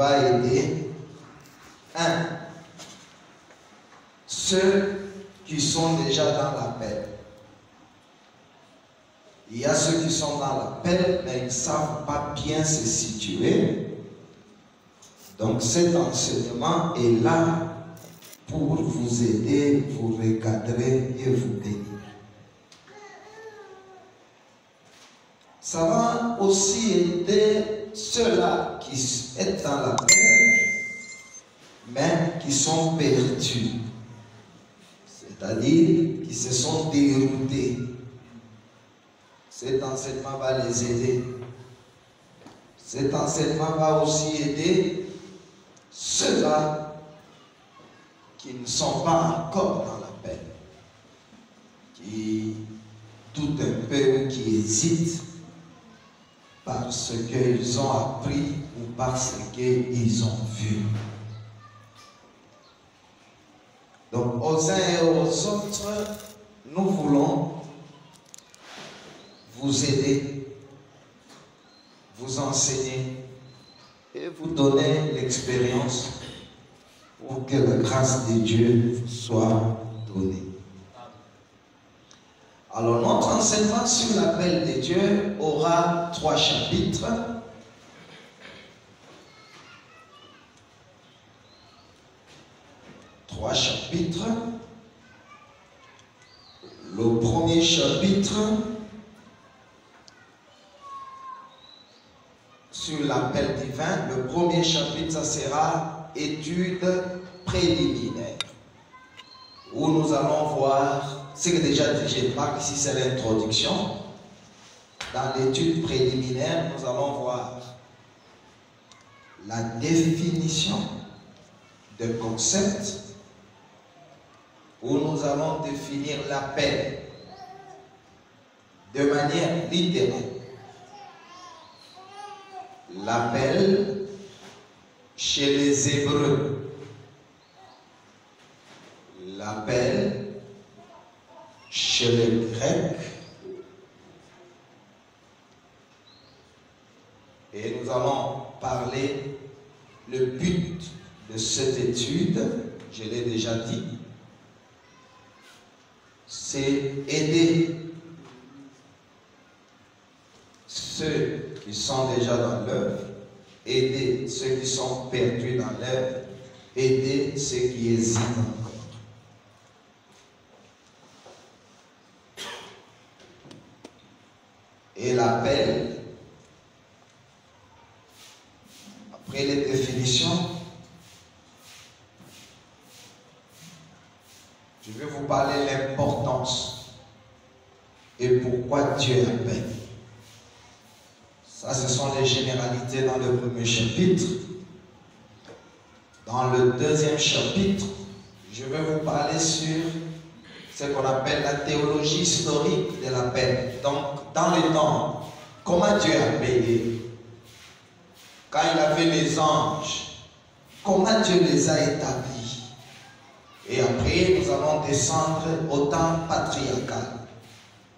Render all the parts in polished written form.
va aider, ceux qui sont déjà dans l'appel. Il y a ceux qui sont dans l'appel, mais ils ne savent pas bien se situer. Donc cet enseignement est là pour vous aider, vous recadrer et vous bénir. Ça va aussi aider ceux-là qui sont dans l'appel, mais qui sont perdus. C'est-à-dire qui se sont déroutés. Cet enseignement va les aider. Cet enseignement va aussi aider ceux-là qui ne sont pas encore dans l'appel, qui doutent un peu ou qui hésitent parce qu'ils ont appris ou parce qu'ils ont vu. Donc aux uns et aux autres, nous voulons vous aider, vous enseigner et vous donner l'expérience pour que la grâce de Dieu vous soit donnée. Alors notre enseignement sur l'appel de Dieu aura 3 chapitres. Le premier chapitre sur l'appel divin, le premier chapitre, ça sera étude préliminaire, où nous allons voir, c'est que déjà je parle ici, c'est l'introduction. Dans l'étude préliminaire, nous allons voir la définition de concept, où nous allons définir l'appel de manière littérale. L'appel chez les Hébreux, l'appel chez les Grecs, et nous allons parler le but de cette étude, je l'ai déjà dit, c'est aider ceux qui sont déjà dans l'œuvre, aider ceux qui sont perdus dans l'œuvre, aider ceux qui hésitent encore. Et l'appel, après les définitions, je vais vous parler de l'importance et pourquoi Dieu appelle. Ça, ce sont les généralités dans le premier chapitre. Dans le deuxième chapitre, je vais vous parler sur ce qu'on appelle la théologie historique de l'appel. Donc, dans le temps, comment Dieu a appelé? Quand il a fait les anges, comment Dieu les a établis? Et après, nous allons descendre au temps patriarcal.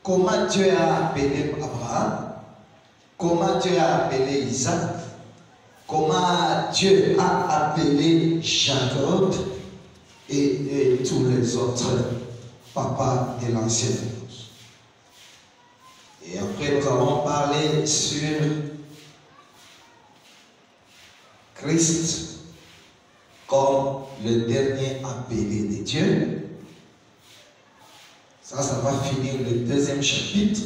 Comment Dieu a appelé Abraham? Comment Dieu a appelé Isaac? Comment Dieu a appelé Jacob et tous les autres papas de l'Ancienne Alliance? Et après, nous allons parler sur Christ comme le dernier appelé de Dieu. Ça va finir le deuxième chapitre.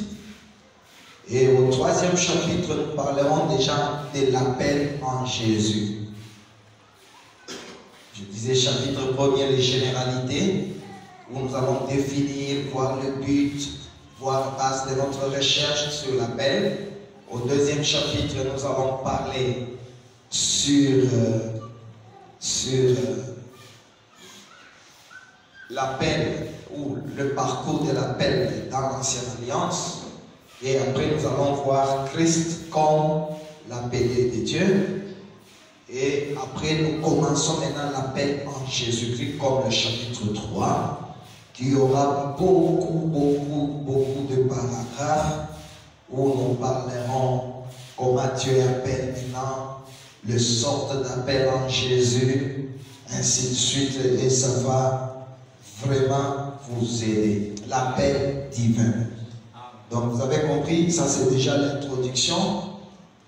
Et au troisième chapitre, nous parlerons déjà de l'appel en Jésus. Je disais chapitre premier, les généralités, où nous allons définir, voir le but, voir la base de notre recherche sur l'appel. Au deuxième chapitre, nous allons parler sur l'appel ou le parcours de l'appel dans l'Ancienne Alliance. Et après, nous allons voir Christ comme l'appelé de Dieu. Et après, nous commençons maintenant l'appel en Jésus-Christ comme le chapitre 3, qui aura beaucoup de paragraphes où nous parlerons comment Dieu appelle maintenant le sorte d'appel en Jésus, ainsi de suite, et ça va vraiment vous aider. L'appel divin. Donc vous avez compris, ça c'est déjà l'introduction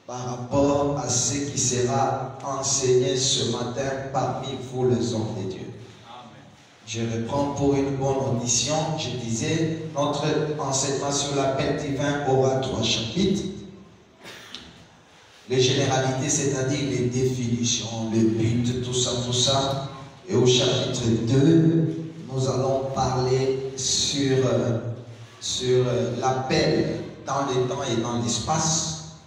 par rapport à ce qui sera enseigné ce matin parmi vous les hommes de Dieu. Je reprends pour une bonne audition. Je disais, notre enseignement sur l'appel divin aura 3 chapitres. Les généralités, c'est-à-dire les définitions, le but, tout ça. Et au chapitre 2, nous allons parler sur l'appel dans le temps et dans l'espace.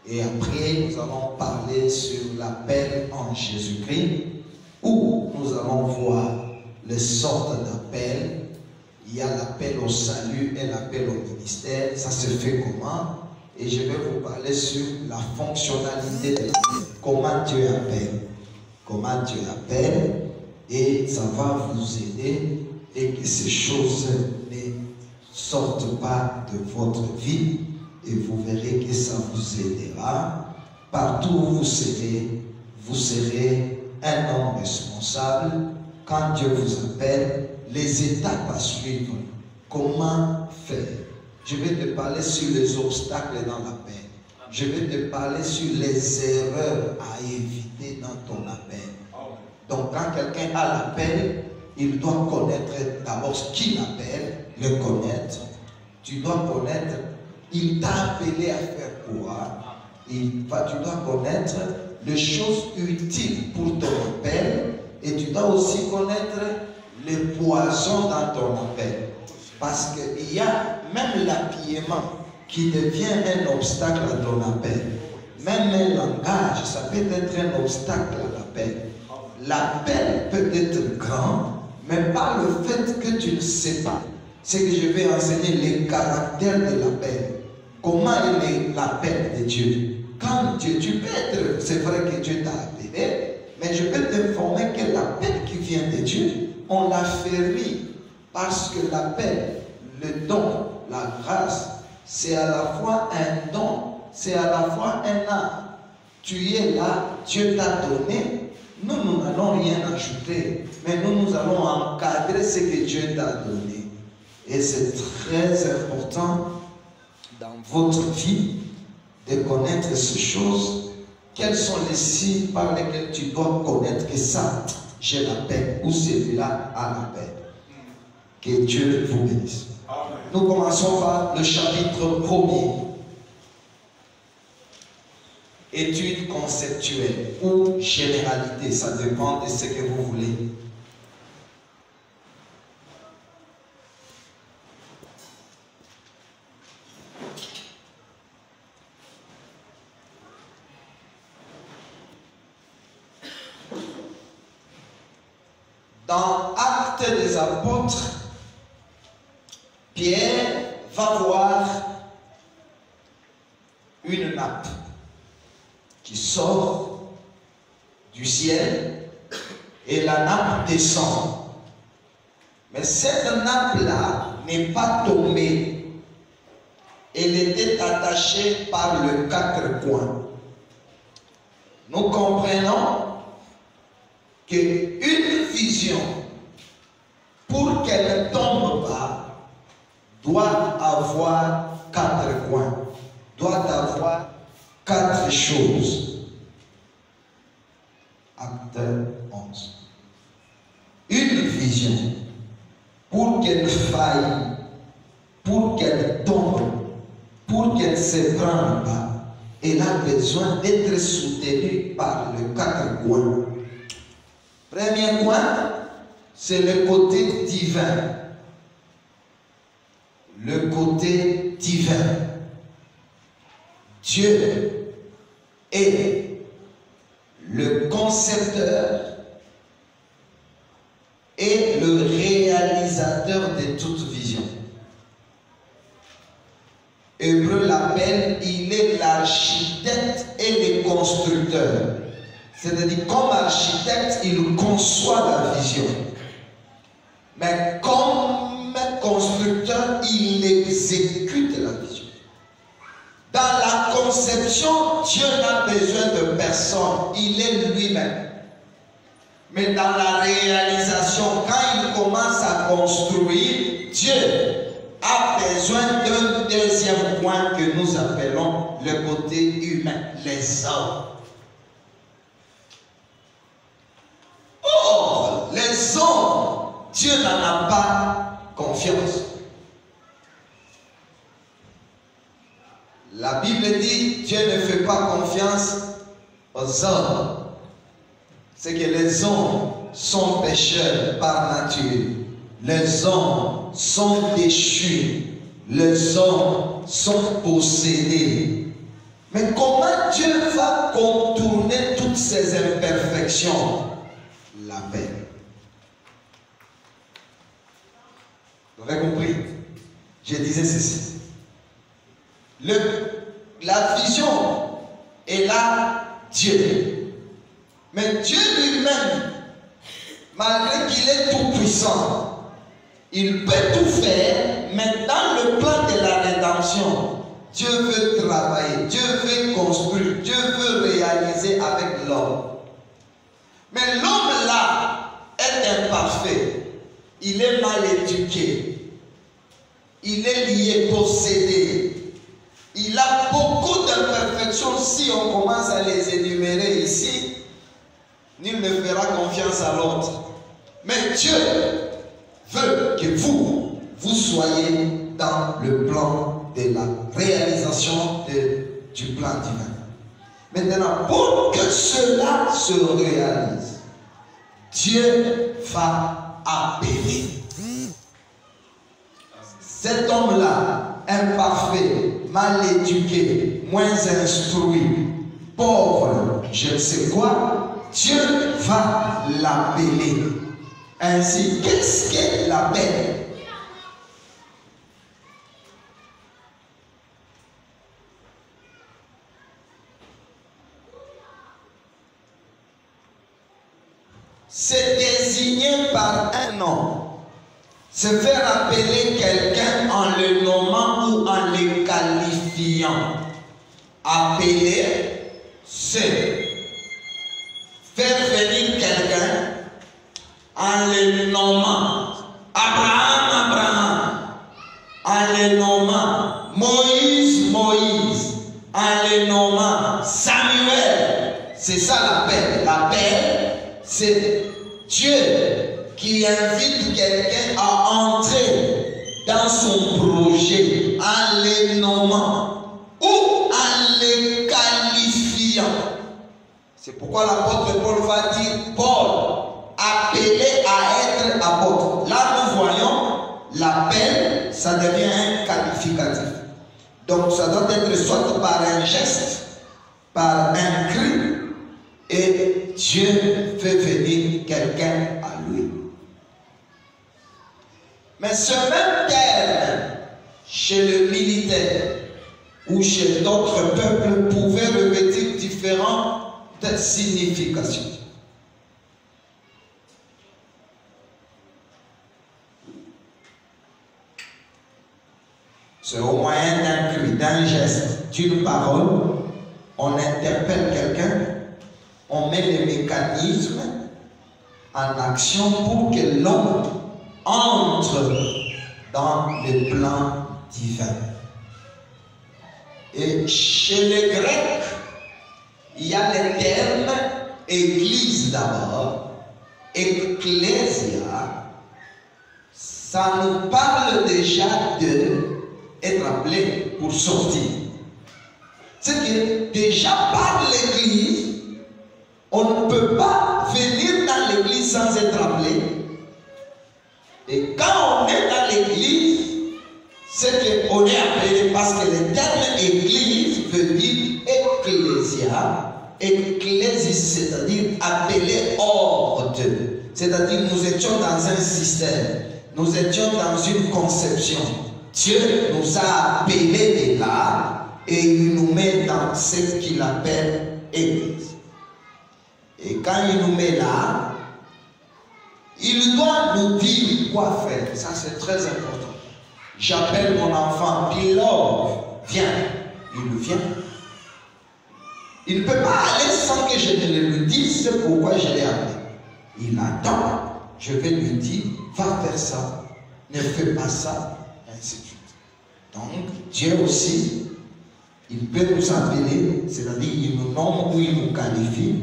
Et après, nous allons parler sur l'appel en Jésus-Christ, où nous allons voir les sortes d'appels. Il y a l'appel au salut et l'appel au ministère. Ça se fait comment? Et je vais vous parler sur la fonctionnalité de l'appel. Comment Dieu appelle. Comment Dieu appelle. Et ça va vous aider et que ces choses ne sortent pas de votre vie. Et vous verrez que ça vous aidera. Partout où vous serez un homme responsable. Quand Dieu vous appelle, les étapes à suivre. Comment faire? Je vais te parler sur les obstacles dans l'appel. Je vais te parler sur les erreurs à éviter dans ton appel. Donc quand quelqu'un a l'appel, il doit connaître d'abord ce qu'il appelle, le connaître. Tu dois connaître, il t'a appelé à faire quoi? Tu dois connaître les choses utiles pour ton appel et tu dois aussi connaître les poisons dans ton appel. Parce qu'il y a même l'habillement qui devient un obstacle à ton appel. Même un langage, ça peut être un obstacle à l'appel. L'appel peut être grand, mais par le fait que tu ne sais pas. C'est que je vais enseigner les caractères de l'appel. Comment est l'appel de Dieu? Quand Dieu, tu peux être, c'est vrai que Dieu t'a appelé, mais je peux t'informer que l'appel qui vient de Dieu, on l'a fermé. Parce que l'appel, le don, la grâce, c'est à la fois un don, c'est à la fois un art. Tu es là, Dieu t'a donné, nous n'allons rien ajouter, mais nous allons encadrer ce que Dieu t'a donné. Et c'est très important dans votre vie de connaître ces choses. Quels sont les signes par lesquels tu dois connaître que ça, j'ai l'appel, ou celui-là a l'appel. Que Dieu vous bénisse. Amen. Nous commençons par le chapitre 1er. Étude conceptuelle ou généralité, ça dépend de ce que vous voulez. Dans Actes des Apôtres, Pierre va voir une nappe qui sort du ciel et la nappe descend. Mais cette nappe-là n'est pas tombée. Elle était attachée par les 4 coins. Nous comprenons qu'une vision, pour qu'elle ne tombe pas, doit avoir 4 coins, doit avoir 4 choses. Acte 11. Une vision, pour qu'elle faille, pour qu'elle tombe, pour qu'elle ne s'ébranle pas, elle a besoin d'être soutenue par les 4 coins. Premier point, c'est le côté divin. Le côté divin. Dieu est le concepteur et le réalisateur de toute vision. Hébreu l'appelle, il est l'architecte et le constructeur. C'est-à-dire, comme architecte, il conçoit la vision. Mais comme constructeur, il exécute la vision. Dans la conception, Dieu n'a besoin de personne, il est lui-même. Mais dans la réalisation, quand il commence à construire, Dieu a besoin d'un deuxième point que nous appelons le côté humain, les hommes. Or, les hommes, Dieu n'en a pas confiance. La Bible dit, Dieu ne fait pas confiance aux hommes. C'est que les hommes sont pécheurs par nature. Les hommes sont déchus. Les hommes sont possédés. Mais comment Dieu va contourner toutes ces imperfections? La paix. Vous avez compris? Je disais ceci. La vision est là, Dieu. Mais Dieu lui-même, malgré qu'il est tout puissant, il peut tout faire, mais dans le plan de la rédemption, Dieu veut travailler, Dieu veut construire, Dieu veut réaliser avec l'homme. Mais l'homme là est imparfait, il est mal éduqué, il est lié, possédé. Il a beaucoup d'imperfections. Si on commence à les énumérer ici, nul ne fera confiance à l'autre. Mais Dieu veut que vous soyez dans le plan de la réalisation du plan divin. Maintenant, pour que cela se réalise, Dieu va appeler cet homme-là, imparfait, mal éduqué, moins instruit, pauvre, je ne sais quoi, Dieu va l'appeler. Ainsi, qu'est-ce qu'est l'appel? C'est désigné par un nom. Se faire appeler quelqu'un en le nommant ou en le qualifiant. Appeler, c'est faire venir quelqu'un en le nommant. Abraham, Abraham. En le nommant. Moïse, Moïse. En le nommant. Samuel. C'est ça l'appel. L'appel, c'est Dieu qui invite quelqu'un à entrer dans son projet en le nommant ou en le qualifiant. C'est pourquoi l'apôtre Paul va dire, Paul, appelé à être apôtre. Là, nous voyons l'appel, ça devient un qualificatif. Donc, ça doit être soit par un geste, par un cri, et Dieu fait venir quelqu'un à lui. Mais ce même terme, chez le militaire ou chez d'autres peuples, pouvait revêtir différentes significations. C'est au moyen d'un cri, d'un geste, d'une parole, on interpelle quelqu'un, on met les mécanismes en action pour que l'homme entre dans le plan divin. Et chez les Grecs, il y a le terme église d'abord, ecclésia. Ça nous parle déjà de être appelé pour sortir. C'est que déjà par l'église, on ne peut pas venir dans l'église sans être appelé. Et quand on est dans l'église, c'est qu'on est appelé parce que le terme église veut dire ecclésia. Ecclésis, c'est-à-dire appelé hors de. C'est-à-dire nous étions dans un système, nous étions dans une conception. Dieu nous a appelés de là et il nous met dans ce qu'il appelle église. Et quand il nous met là, il doit nous dire quoi faire. Ça, c'est très important. J'appelle mon enfant, Pilov, viens. Il vient. Il ne peut pas aller sans que je ne lui dise pourquoi je l'ai appelé. Il attend, je vais lui dire, va faire ça, ne fais pas ça, et ainsi de suite. Donc, Dieu aussi, il peut nous appeler, c'est-à-dire il nous nomme ou il nous qualifie,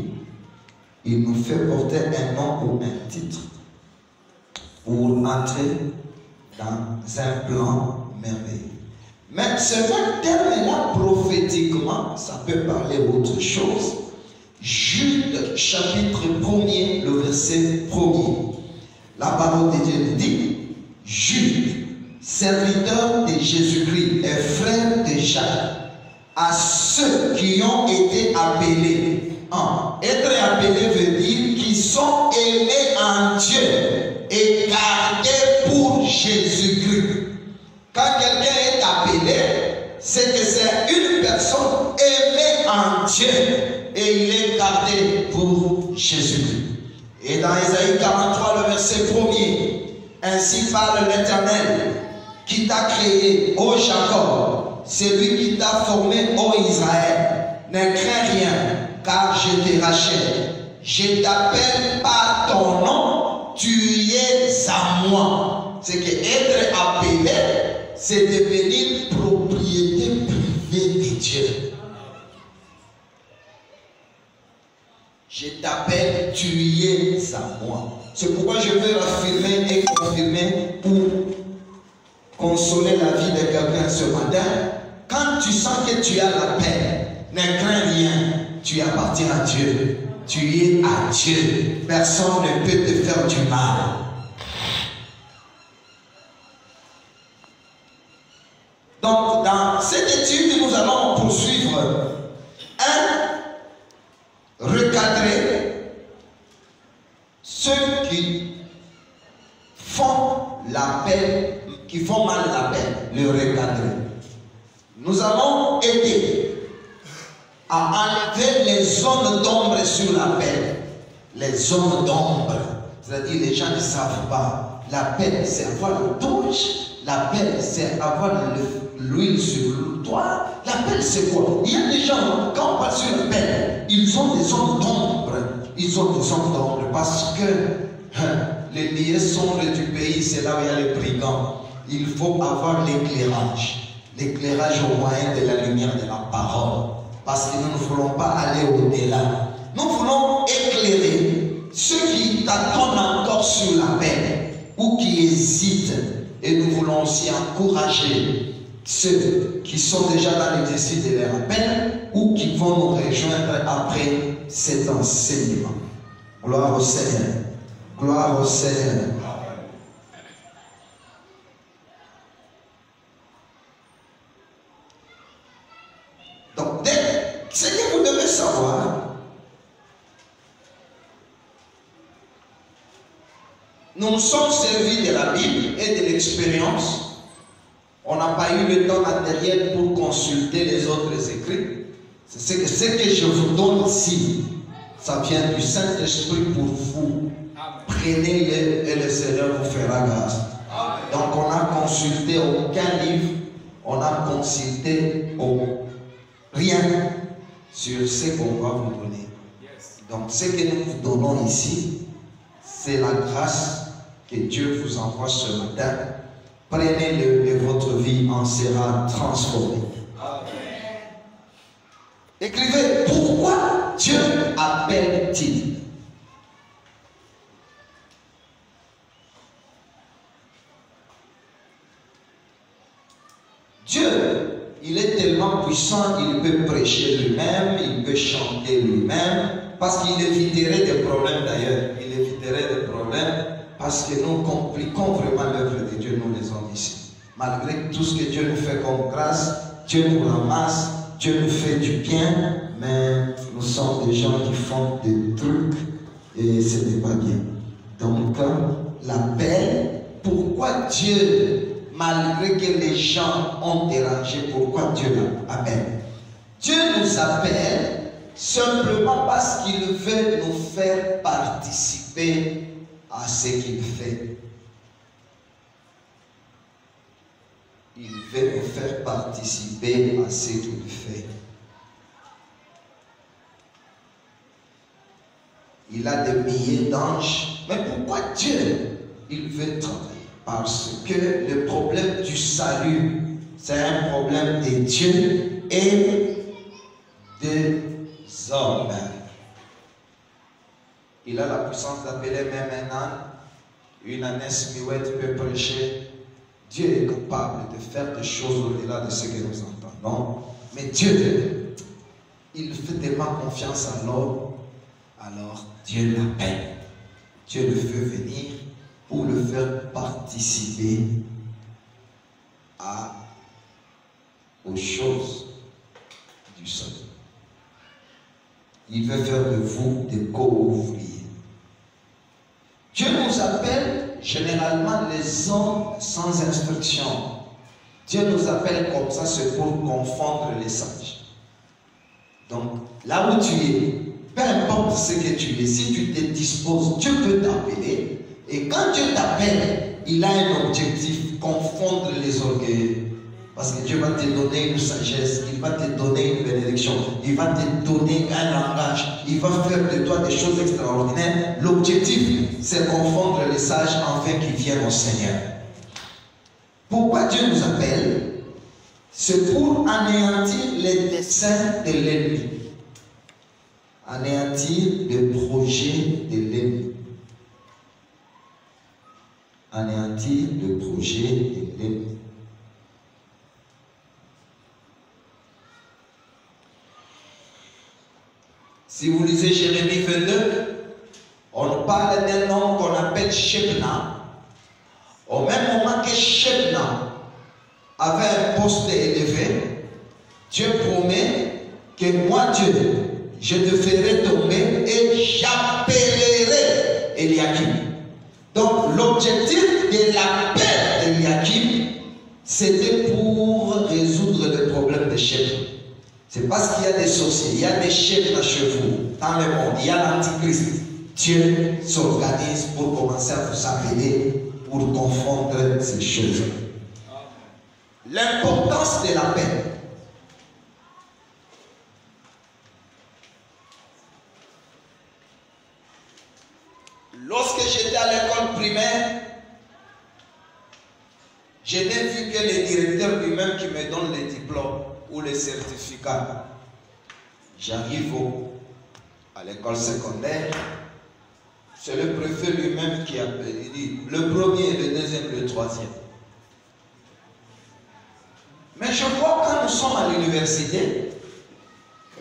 il nous fait porter un nom ou un titre pour entrer dans un plan merveilleux. Mais ce terme-là, prophétiquement, ça peut parler autre chose. Jude, chapitre 1er, le verset 1er. La parole de Dieu nous dit, Jude, serviteur de Jésus-Christ et frère de Jacques, à ceux qui ont été appelés. Être appelé veut dire qu'ils sont aimés en Dieu et gardés pour Jésus-Christ. Quand quelqu'un est appelé, c'est que c'est une personne aimée en Dieu et il est gardé pour Jésus-Christ. Et dans Ésaïe 43, le verset 1er, ainsi parle l'Éternel qui t'a créé, ô Jacob, celui qui t'a formé, ô Israël. Ne crains rien, car je te rachète. Je t'appelle par ton nom, tu es à moi. C'est que être appelé, c'est devenir propriété privée de Dieu. Je t'appelle, tu es à moi. C'est pourquoi je veux affirmer et confirmer pour consoler la vie de quelqu'un ce matin. Quand tu sens que tu as la paix, ne crains rien, tu appartiens à Dieu. Tu es à Dieu. Personne ne peut te faire du mal. Donc, dans cette étude, nous allons poursuivre. Recadrer ceux qui font l'appel, qui font mal l'appel, le recadrer. Nous allons aider à enlever les zones d'ombre sur l'appel. Les zones d'ombre, c'est-à-dire les gens ne savent pas. L'appel, c'est avoir le touche. L'appel, c'est avoir l'huile sur le toit. L'appel, c'est quoi? Il y a des gens, quand on parle sur l'appel, ils ont des zones d'ombre. Ils ont des zones d'ombre parce que les lieux sombres du pays, c'est là où il y a les brigands. Il faut avoir l'éclairage. L'éclairage au moyen de la lumière de la parole. Parce que nous ne voulons pas aller au-delà. Nous voulons éclairer ceux qui t'attendent encore sur l'appel ou qui hésitent. Et nous voulons aussi encourager ceux qui sont déjà dans l'exercice de leur appel ou qui vont nous rejoindre après cet enseignement. Gloire au Seigneur. Gloire au Seigneur. Donc, ce que vous devez savoir, nous nous sommes servis de la Bible et de l'expérience. On n'a pas eu le temps matériel pour consulter les autres écrits. C'est ce que je vous donne ici, ça vient du Saint-Esprit pour vous. Prenez-le et le Seigneur vous fera grâce. Donc on n'a consulté aucun livre, on n'a consulté rien sur ce qu'on va vous donner. Donc ce que nous vous donnons ici, c'est la grâce que Dieu vous envoie ce matin. Prenez-le et votre vie en sera transformée. Écrivez, pourquoi Dieu appelle-t-il? Dieu, il est tellement puissant, il peut prêcher lui-même, il peut chanter lui-même, parce qu'il éviterait des problèmes d'ailleurs. Il éviterait des problèmes parce que nous compliquons vraiment l'œuvre de Dieu, nous les hommes ici. Malgré tout ce que Dieu nous fait comme grâce, Dieu nous ramasse, Dieu nous fait du bien, mais nous sommes des gens qui font des trucs et ce n'est pas bien. Donc, l'appel, pourquoi Dieu, malgré que les gens ont dérangé, pourquoi Dieu l'appelle? Dieu nous appelle simplement parce qu'il veut nous faire participer à ce qu'il fait. Il veut nous faire participer à ce qu'il fait. il a des milliers d'anges. Mais pourquoi Dieu, il veut travailler? Parce que le problème du salut, c'est un problème de Dieu et des hommes. Il a la puissance d'appeler même un âne, une ânesse muette peut prêcher. Dieu est capable de faire des choses au-delà de ce que nous entendons. Mais Dieu, il fait tellement confiance à l'homme, alors Dieu l'appelle. Dieu le fait venir pour le faire participer aux choses du salut. Il veut faire de vous des co-ouvriers. Dieu nous appelle généralement les hommes sans instruction. Dieu nous appelle comme ça, c'est pour confondre les sages. Donc, là où tu es, peu importe ce que tu es, si tu te disposes, Dieu peut t'appeler. Et quand Dieu t'appelle, il a un objectif, confondre les orgueils. Parce que Dieu va te donner une sagesse, il va te donner une bénédiction, il va te donner un langage, il va faire de toi des choses extraordinaires. L'objectif, c'est confondre les sages afin qu'ils viennent au Seigneur. Pourquoi Dieu nous appelle? C'est pour anéantir les desseins de l'ennemi. Anéantir les projets de l'ennemi. Anéantir le projet de l'ennemi. Si vous lisez Jérémie 22, on parle d'un homme qu'on appelle Shebna. Au même moment que Shebna avait un poste élevé, Dieu promet que moi, Dieu, je te ferai tomber et j'appellerai Eliakim. Donc l'objectif de l'appel d'Eliakim, c'était pour résoudre le problème de Shebna. C'est parce qu'il y a des sorciers, il y a des chefs à chevaux dans le monde, il y a l'antichrist. Dieu s'organise pour commencer à vous appeler, pour confondre ces choses. L'importance de l'appel. Lorsque j'étais à l'école primaire, je n'ai vu que le directeur lui-même qui me donne les diplômes ou les certificats. J'arrive à l'école secondaire, c'est le préfet lui-même qui appelle. Il dit le premier, le deuxième, le troisième. Mais je vois quand nous sommes à l'université,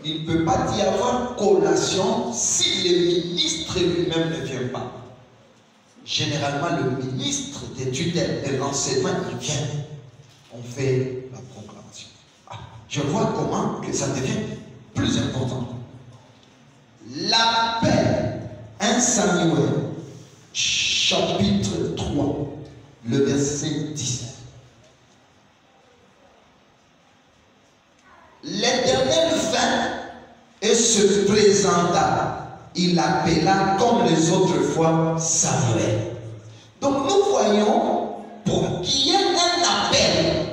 il ne peut pas y avoir collation si le ministre lui-même ne vient pas. Généralement, le ministre des tutelles de l'enseignement, il vient. On fait la proclamation. Je vois comment que ça devient plus important. L'appel, 1 Samuel, chapitre 3, le verset 10. L'Éternel vint et se présenta. Il appela comme les autres fois Samuel. Donc nous voyons, pour qu'il y ait un appel,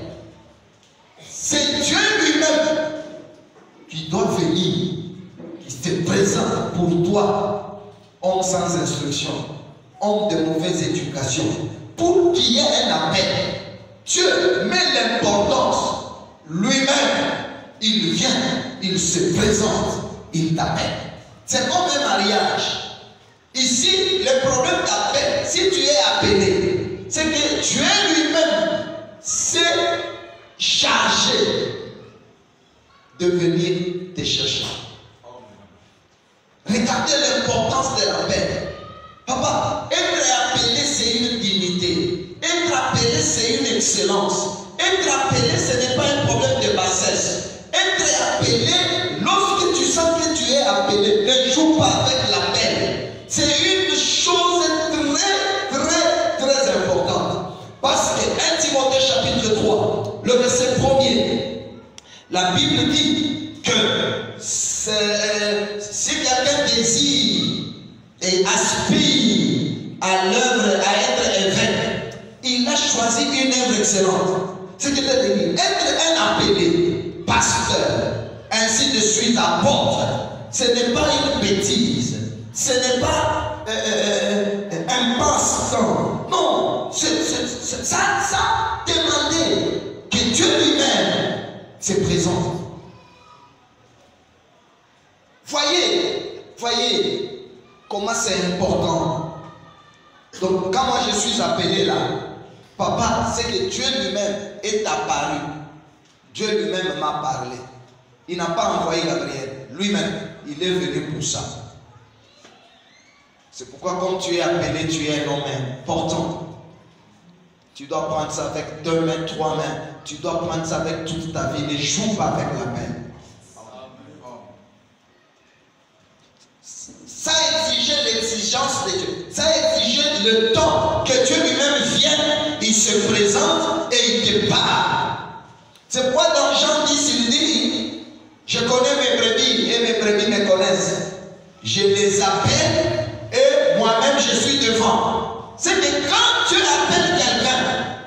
c'est Dieu lui-même qui doit venir, qui se présente pour toi, homme sans instruction, homme de mauvaise éducation. Pour qu'il y ait un appel, Dieu met l'importance. Lui-même, il vient, il se présente, il t'appelle. C'est comme un mariage. Ici, le problème d'appel, si tu es appelé, c'est que Dieu lui-même s'est chargé de venir te chercher. Regardez l'importance de l'appel. Papa, être appelé, c'est une dignité. Être appelé, c'est une excellence. Être appelé, ce n'est pas un problème de bassesse. Être appelé, lorsque tu sens que tu es appelé, ne joue pas avec l'appel. C'est une chose très importante. Parce que 1 Timothée chapitre 3, le verset 1er, la Bible dit que si quelqu'un désire et aspire à l'œuvre, à être évêque, il a choisi une œuvre excellente. Ce qui veut dire, être un appelé, pasteur, ainsi de suite apôtre, ce n'est pas une bêtise. Ce n'est pas un passe-temps. Non, ça demandait que Dieu lui-même se présente. Voyez comment c'est important. Donc quand moi je suis appelé là, papa, c'est que Dieu lui-même est apparu. Dieu lui-même m'a parlé. Il n'a pas envoyé Gabriel. Lui-même, il est venu pour ça. C'est pourquoi quand tu es appelé, tu es un homme important. Tu dois prendre ça avec 2 mains, 3 mains. Tu dois prendre ça avec toute ta vie. Ne joue pas avec la peine. Ça exigeait l'exigence de Dieu. Ça exigeait le temps que Dieu lui-même vienne, il se présente et il te parle. C'est pourquoi dans Jean 10, il dit, je connais mes brebis et mes brebis me connaissent. Je les appelle et moi-même je suis devant. C'est que quand Dieu appelle quelqu'un,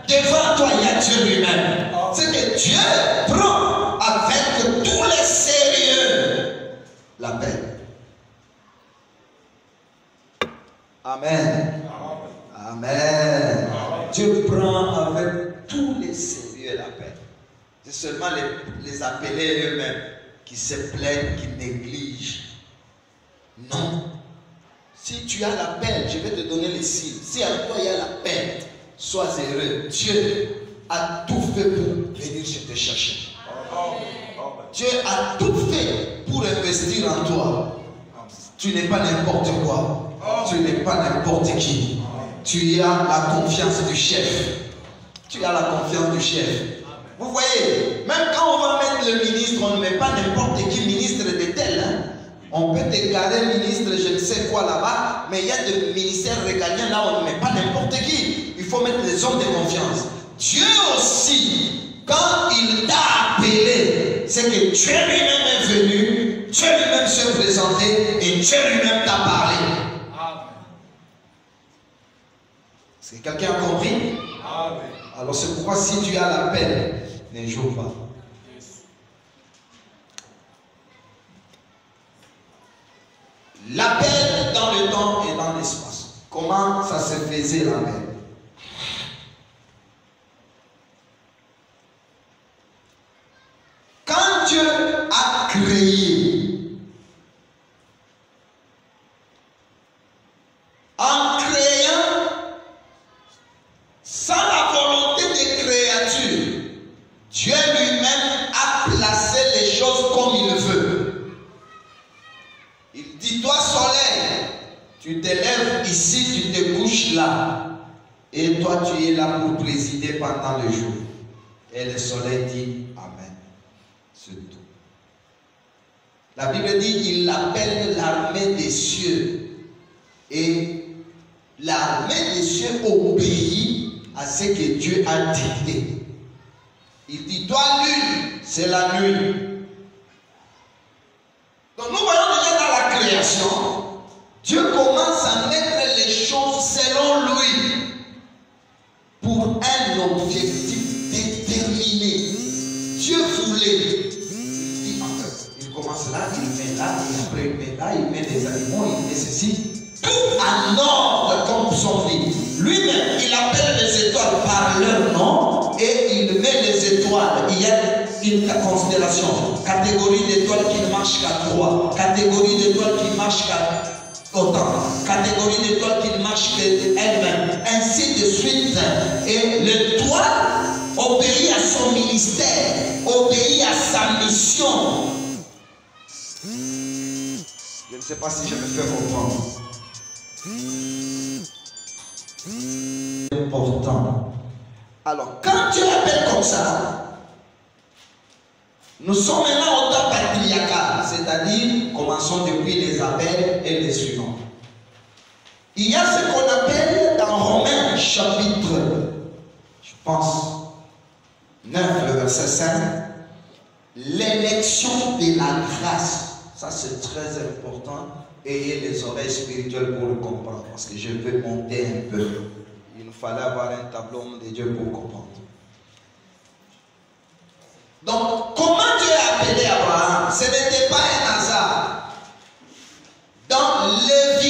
devant toi il y a Dieu lui-même. C'est que Dieu prend avec tous les sérieux l'appel. Amen. Amen. Dieu prend avec tous les sérieux l'appel. C'est seulement les appelés eux-mêmes qui se plaignent, qui négligent. Non. Si tu as l'appel, je vais te donner les signes. Si à toi il y a l'appel, sois heureux. Dieu a tout fait pour venir te chercher. Dieu a tout fait pour investir en toi. Tu n'es pas n'importe quoi. Tu n'es pas n'importe qui. Tu as la confiance du chef. Tu as la confiance du chef. Vous voyez, même quand on va mettre le ministre, on ne met pas n'importe qui ministre de tel. Hein. On peut déclarer ministre, je ne sais quoi là-bas, mais il y a des ministères régaliens là où on ne met pas n'importe qui. Il faut mettre les hommes de confiance. Dieu aussi, quand il t'a appelé, c'est que Dieu lui-même est venu, Dieu lui-même s'est présenté et Dieu lui-même t'a parlé. Est-ce que quelqu'un a compris? Amen. Alors c'est pourquoi si tu as l'appel, ne joue pas. L'appel dans le temps et dans l'espace. Comment ça se faisait l'appel? Quand Dieu a créé, en créant, sans la volonté des créatures, Dieu lui-même a placé les choses comme il veut. Il dit, toi soleil, tu te lèves ici, tu te couches là. Et toi tu es là pour présider pendant le jour. Et le soleil dit, Amen. C'est tout. La Bible dit, il appelle l'armée des cieux. Et l'armée des cieux obéit à ce que Dieu a dicté. Il dit, toi lune, c'est la nuit. Donc nous voyons déjà dans la création, Dieu commence à mettre les choses selon lui pour un objectif déterminé. Dieu voulait. Il commence là, il met là, et après il met là, il met des animaux, il met ceci. Tout en ordre comme son vie. Lui-même, il appelle les étoiles par leur nom et il met les étoiles. Il y a une considération. Catégorie d'étoiles qui ne marchent qu'à 3. Catégorie d'étoiles qui marchent qu'à autant. Catégorie d'étoiles qui ne marchent qu'elle-même. Ainsi de suite. Et l'étoile obéit à son ministère, obéit à sa mission. Je ne sais pas si je me fais comprendre. Important. Alors, quand tu l'appelles comme ça, nous sommes maintenant au temps patriarcal, c'est-à-dire, commençons depuis les appels et les suivants. Il y a ce qu'on appelle dans Romains chapitre, je pense, 9, le verset 5, l'élection de la grâce. Ça, c'est très important. Ayez les oreilles spirituelles pour le comprendre. Parce que je vais monter un peu. Il nous fallait avoir un tableau de Dieu pour comprendre. Donc, comment Dieu a appelé Abraham? Ce n'était pas un hasard. Dans Lévitique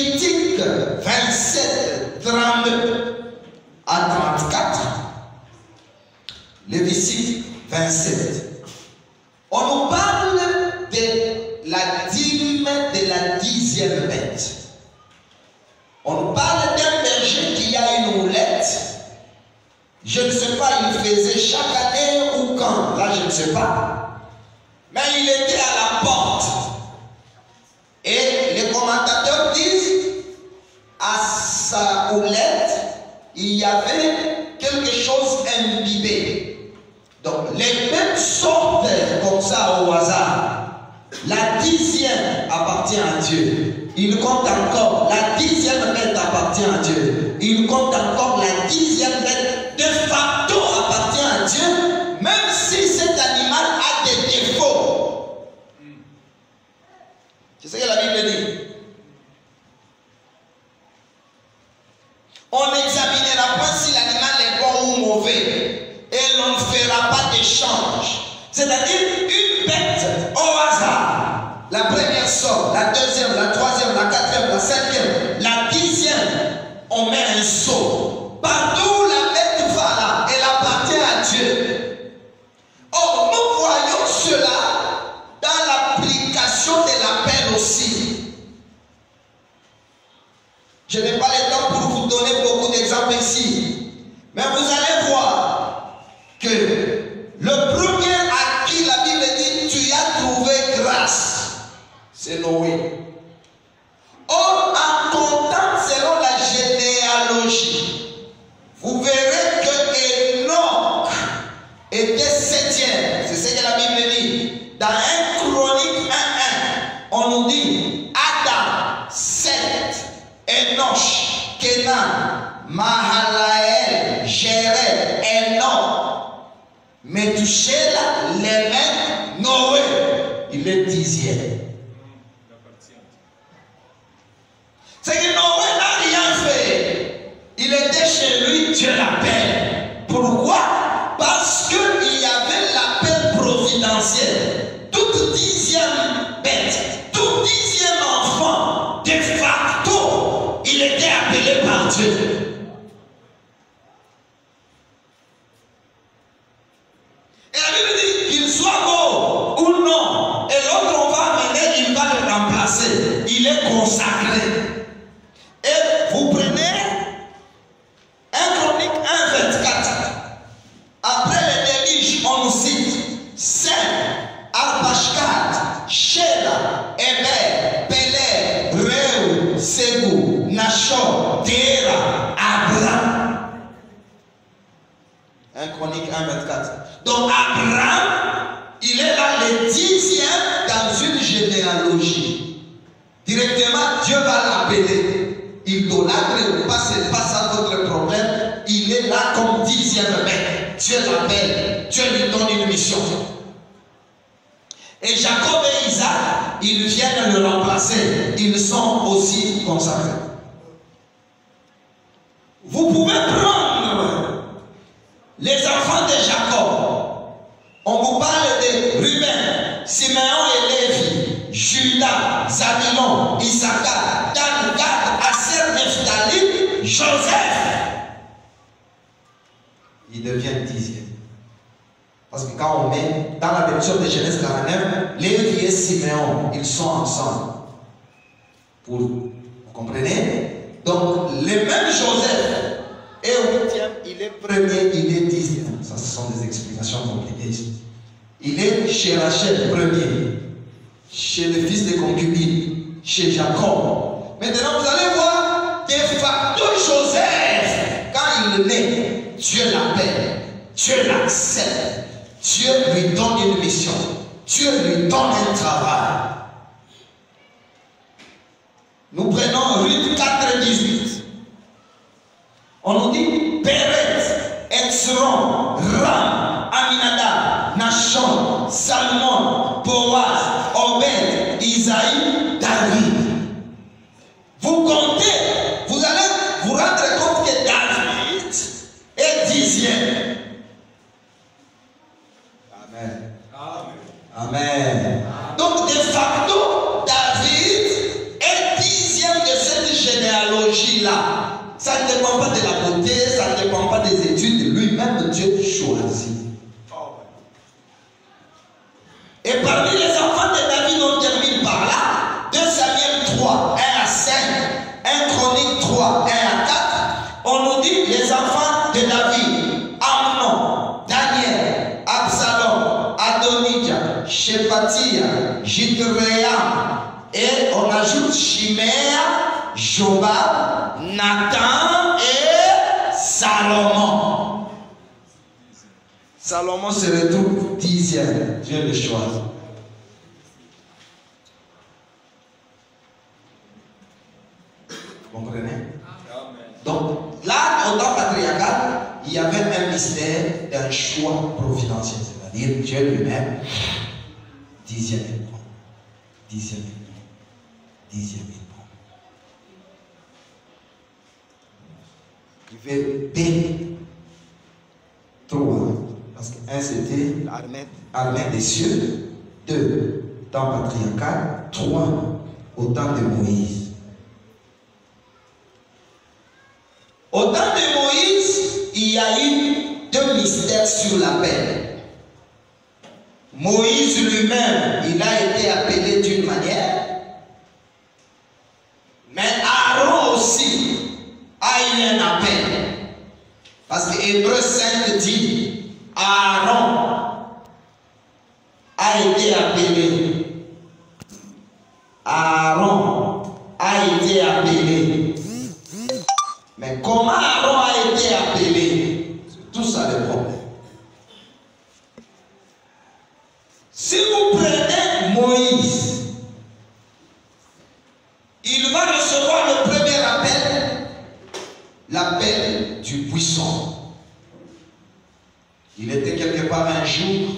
Lévitique 27. On nous parle de la dîme de la 10e bête. On nous parle d'un berger qui a une houlette. Je ne sais pas, il faisait chaque année ou quand. Là, je ne sais pas. Mais il était à la porte. Et les commentateurs disent, à sa houlette, il y avait quelque chose imbibé. Donc, les bêtes sortent comme ça au hasard. La 10e appartient à Dieu. Il compte encore. La 10e bête appartient à Dieu. Il compte encore la 10e bête. De facto appartient à Dieu, même si cet animal a des défauts. C'est ce que la Bible dit. On n'examinera pas si l'animal est bon ou mauvais. Et l'on ne fera pas d'échange. C'est-à-dire une bête au hasard. La première sort, la deuxième, la troisième, la quatrième, la cinquième, la 10e, on met un sceau. Partout la bête va là, elle appartient à Dieu. Or, nous voyons cela dans l'application de l'appel aussi. Je n'ai pas le temps pour vous donner beaucoup d'exemples ici. Mais vous allez voir que le premier à qui la Bible dit tu as trouvé grâce, c'est Noé. Or, en comptant selon la généalogie, vous verrez que Enoch était 7e. C'est ce que la Bible dit. Dans 1 Chronique 1:1, on nous dit Adam, Seth, Enoch, Kenan, Mahalaël, Jéred, Enoch, Méthusélah, Lémec, Noé. Il est 10e. C'est que Noé n'a rien fait. Il était chez lui, Dieu l'appelle. Pourquoi? Parce qu'il y avait l'appel providentiel. Toute 10e bête, tout 10e enfant, de facto, il était appelé par Dieu. Et la Bible dit qu'il soit beau ou non, et l'autre on va amener, il va le remplacer. Il est consacré. Et vous prenez 1 Chronique 1:24. Après les déluges, on nous cite Sem, Arpachshad, Shéla, Héber, Péler, Réu, Ségou, Nachor, Téra, Abraham. 1 Chronique 1:24. Donc Abraham, il est là le 10e dans une généalogie. Directement, Dieu va l'appeler. Idolâtre ou pas, c'est pas ça votre problème. Il est là comme 10e mec. Dieu l'appelle. Dieu lui donne une mission. Et Jacob et Isaac, ils viennent le remplacer. Ils sont aussi consacrés. Vous pouvez prendre les enfants de Jacob. On vous parle de Ruben, Siméon et Lévi, Judas, Zabulon, Issachar, Dan, Gad, Aser, Nephtali, Joseph. Il devient 10e. Parce que quand on met dans la lecture de Genèse 49, Lévi et Siméon, ils sont ensemble. Vous comprenez? Donc, le même Joseph est au 8e, il est premier, il est 10e. Ça, ce sont des explications compliquées. Il est chez Rachel, premier. Chez le fils de concubine, chez Jacob. Maintenant, vous allez voir, de facto, Joseph, quand il naît, Dieu l'appelle, Dieu l'accepte, Dieu lui donne une mission, Dieu lui donne un travail. Nous prenons Ruth 4:18. On nous dit Péret, Hezron, Ram, Aminadab, Nachon, Salmon, Boaz, Obed, Isaïe, David. Vous comptez, vous allez vous rendre compte que David est 10e. Amen. Amen. Donc, de facto, David est 10e de cette généalogie-là. Ça ne dépend pas de la beauté, ça ne dépend pas des études. Lui-même, Dieu choisit. Et parmi les enfants de David, on termine par là. 2 Samuel 3, 1 à 5, 1 Chronique 3, 1 à 4. On nous dit les enfants de David, Amnon, Daniel, Absalom, Adonijah, Shepatia, Jitréam. Et on ajoute Chiméa, Jobab, Nathan et Salomon. Salomon se retrouve 10e. Dieu le choisit. Vous comprenez? Donc, là, au temps patriarcal, il y avait un mystère d'un choix providentiel. C'est-à-dire Dieu lui-même, 10e époque. 10e époque. 10e époque. Il fait B3. Parce que 1 c'était l'armée des cieux, 2 temps patriarcal, 3 au temps de Moïse. Au temps de Moïse, il y a eu 2 mystères sur la paix. Moïse lui-même, il a été appelé d'une manière, mais Aaron aussi a eu un appel. Parce que Hébreux 5 dit, Aaron a été appelé. Aaron a été appelé. Mais comment Aaron a été appelé? C'est tout ça le problème. Si vous prenez Moïse, il va recevoir le premier appel, l'appel du buisson. Il était quelque part un jour,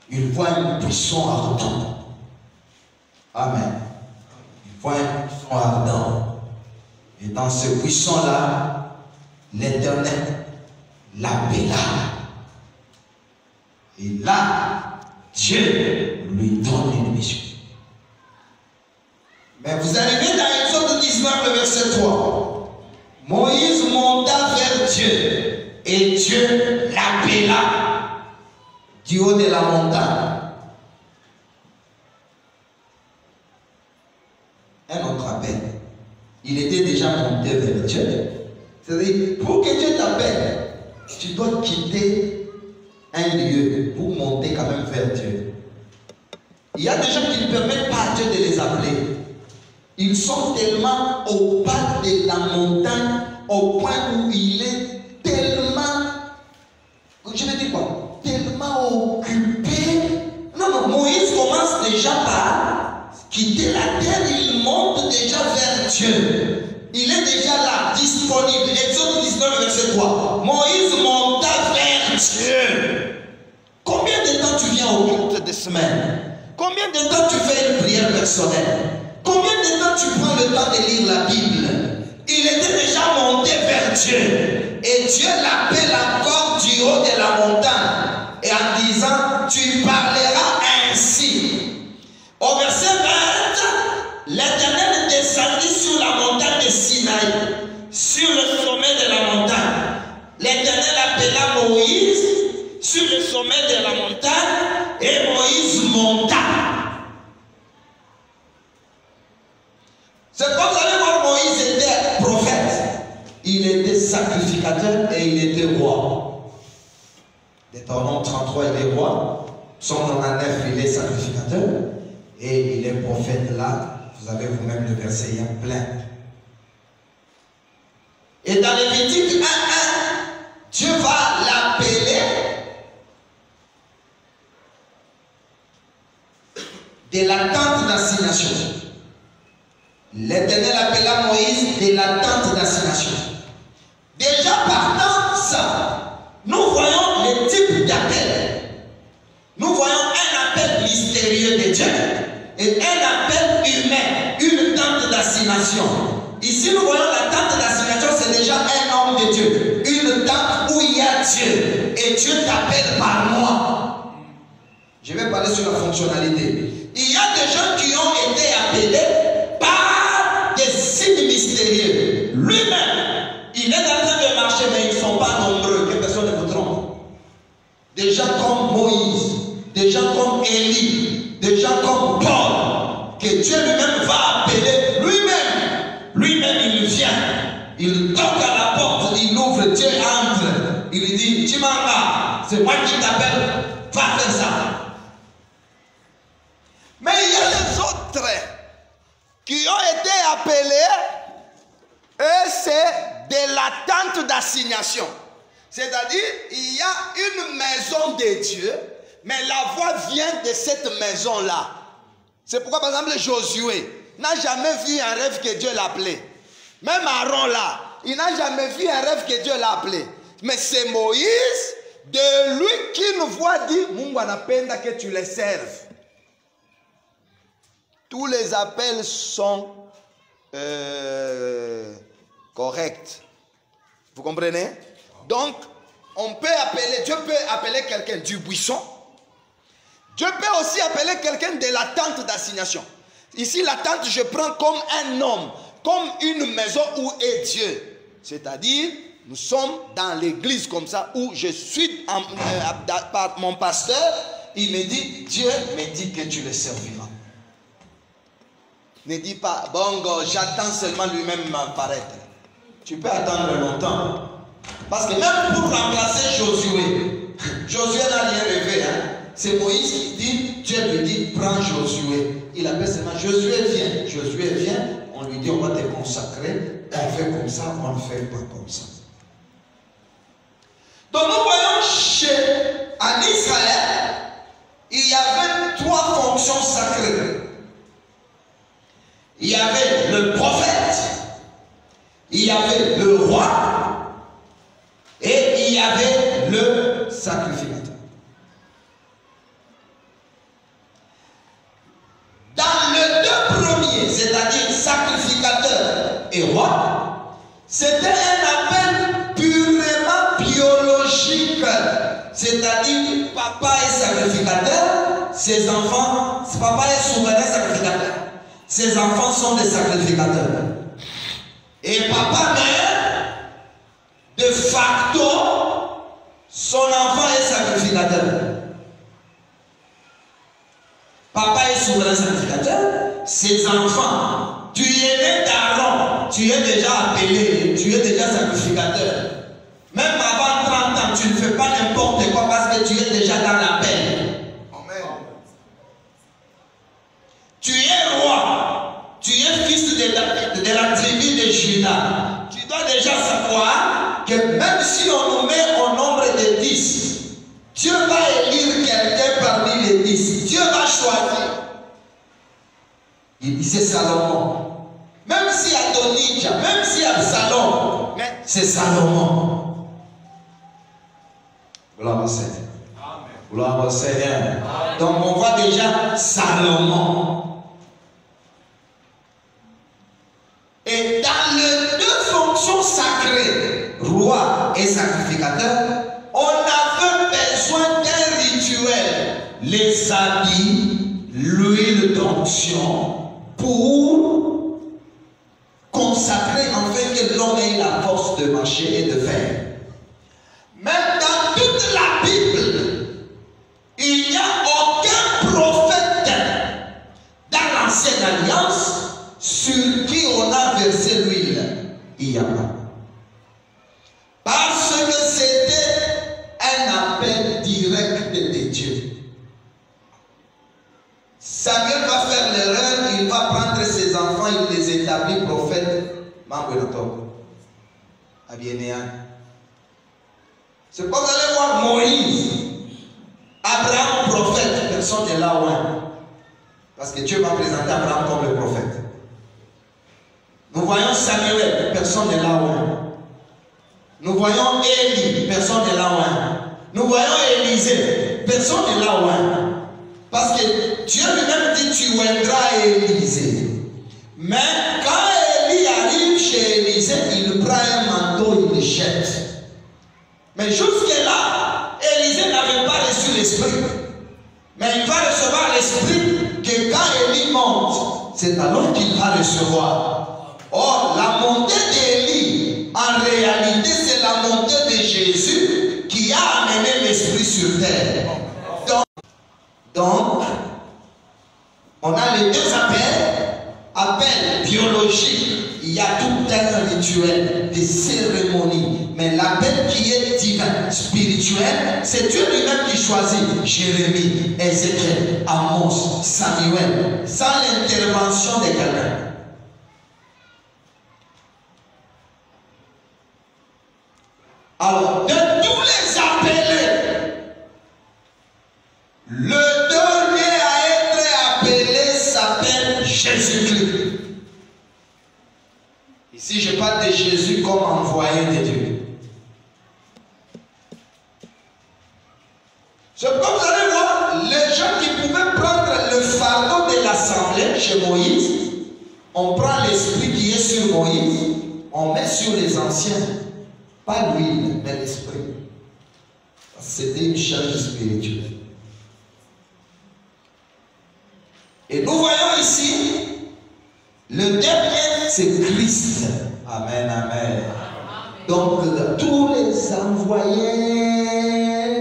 il voit un buisson ardent. Amen. Il voit un buisson ardent. Et dans ce buisson-là, l'Éternel l'appela. Et là, Dieu lui donne une mission. Mais vous arrivez dans Exode 19, le verset 3. Moïse monta vers Dieu. Et Dieu l'appela du haut de la montagne. Un autre appel. Il était déjà monté vers Dieu. C'est-à-dire, pour que Dieu t'appelle, tu dois quitter un lieu pour monter quand même vers Dieu. Il y a des gens qui ne permettent pas à Dieu de les appeler. Ils sont tellement au bas de la montagne, au point où il est tellement, je vais dire quoi, tellement occupé. Non, Moïse commence déjà par quitter la terre, il monte déjà vers Dieu. Il est déjà là, disponible. Exode 19, verset 3. Moïse monta vers Dieu. Combien de temps tu viens au culte de semaine? Combien de temps tu fais une prière personnelle? Combien de temps tu prends le temps de lire la Bible? Il était déjà monté vers Dieu. Et Dieu l'appelle encore du haut de la montagne. Et en disant, tu parleras ainsi. Au verset 20, l'Éternel descendit sur la montagne de Sinaï, sur le sommet de la montagne. L'Éternel appela Moïse sur le sommet de la montagne et Moïse monta. C'est comme vous allez voir, Moïse était prophète. Il était sacrificateur et il était roi. Deutéronome 33, il est roi. Psaume 99, il est sacrificateur. Et il est prophète là. Vous avez vous-même le verset, il y a plein. Et dans Lévitique 1:1, Dieu va l'appeler de la tente d'assignation. L'Éternel appela Moïse de la tente d'assignation. Déjà partant ça, nous voyons le type d'appel. Nous voyons un appel mystérieux de Dieu et un appel humain, une tente d'assignation. Ici, nous voyons la tente d'assignation, c'est déjà un homme de Dieu. Une tente où il y a Dieu. Et Dieu t'appelle par moi. Je vais parler sur la fonctionnalité. Il y a des gens qui ont été appelés par des signes mystérieux. Lui-même, il est en train de marcher, mais ils ne sont pas nombreux, que personne ne vous trompe. Des gens comme Moïse, des gens comme Élie, des gens comme Paul, que Dieu lui-même va appeler lui-même. Lui-même, il vient, il toque à la porte, il ouvre, Dieu entre. Il lui dit, Chimanga, c'est moi qui t'appelle, va faire ça. Mais il y a les autres qui ont été appelés, et c'est de l'attente d'assignation. C'est-à-dire, il y a une maison de Dieu, mais la voix vient de cette maison-là. C'est pourquoi, par exemple, Josué n'a jamais vu un rêve que Dieu l'a appelé. Même Aaron là, il n'a jamais vu un rêve que Dieu l'a appelé. Mais c'est Moïse, de lui qu'une voix dit, Mungu anapenda que tu les serves. Tous les appels sont corrects. Vous comprenez? Donc, on peut appeler, Dieu peut appeler quelqu'un du buisson. Dieu peut aussi appeler quelqu'un de la tente d'assignation. Ici, la tente, je prends comme un homme, comme une maison où est Dieu. C'est-à-dire, nous sommes dans l'église comme ça, où je suis par mon pasteur, il me dit, Dieu me dit que tu le serviras. Ne dis pas, bon, j'attends seulement lui-même m'apparaître. Tu peux attendre longtemps. Parce que même pour remplacer Josué, Josué n'a rien rêvé. Hein? C'est Moïse qui dit, Dieu lui dit, prends Josué. Il appelle seulement Josué vient. Josué vient, on lui dit, on va te consacrer. On fait comme ça, on ne fait pas comme ça. Donc nous voyons en Israël, il y avait 3 fonctions sacrées. Il y avait le prophète, il y avait le roi et il y avait le sacrificateur. Dans les 2 premiers, c'est-à-dire sacrificateur et roi, c'était un appel purement biologique. C'est-à-dire papa est sacrificateur, ses enfants, papa est souverain sacrificateur. Ses enfants sont des sacrificateurs. Et papa mère, de facto, son enfant est sacrificateur. Papa est souverain sacrificateur. Ses enfants, tu es né d'Aaron, tu es déjà appelé, tu es déjà sacrificateur. Même avant 30 ans, tu ne fais pas n'importe quoi parce que tu es déjà dans la paix. Tu es roi, tu es fils de la tribu de Juda. Tu dois déjà savoir que même si on nous met au nombre de 10, Dieu va élire quelqu'un parmi les 10. Dieu va choisir. Il dit c'est Salomon. Même si Adonijah, même si Absalom, mais c'est Salomon. Gloire au Seigneur. Gloire au Seigneur. Donc on voit déjà Salomon. Et dans les 2 fonctions sacrées, roi et sacrificateur, on avait besoin d'un rituel. Les habits, l'huile d'onction, pour consacrer afin que l'homme ait la force de marcher et de faire. Même dans toute la Bible, il n'y a aucun prophète dans l'ancienne alliance sur qui on a versé l'huile. Il n'y a pas. Parce que c'était un appel direct de Dieu. Samuel va faire l'erreur, il va prendre ses enfants, il les établit prophètes. C'est pas vous allez voir Moïse, Abraham prophète, personne n'est là loin. Parce que Dieu va présenter Abraham comme le prophète. Nous voyons Samuel, personne n'est là loin. Nous voyons Élie, personne n'est là loin. Nous voyons Élisée, personne n'est là loin. Parce que Dieu lui-même dit tu oindras Élisée. Mais quand Élie arrive chez Élisée, il prend un manteau, il le jette. Mais jusque-là, Élisée n'avait pas reçu l'esprit. Mais il va recevoir l'esprit que quand Élie monte, c'est alors qu'il va recevoir. Or, la montée d'Élie, en réalité, c'est la montée de Jésus qui a amené l'esprit sur terre. Donc, biologique. Il y a tout un rituel, des cérémonies. Mais l'appel qui est divin, spirituel, c'est Dieu lui-même qui choisit. Jérémie, Ézéchiel, Amos, Samuel, sans l'intervention de quelqu'un. Alors, de tous les appelés, le dernier à être appelé s'appelle Jésus-Christ. Ici, je parle de Jésus comme envoyé de Dieu. C'est comme vous allez voir, les gens qui pouvaient prendre le fardeau de l'assemblée chez Moïse, on prend l'esprit qui est sur Moïse, on met sur les anciens. Pas l'huile, mais l'esprit. C'était une charge spirituelle. Et nous voyons ici, le dernier, c'est Christ. Amen, amen. Donc, tous les envoyés,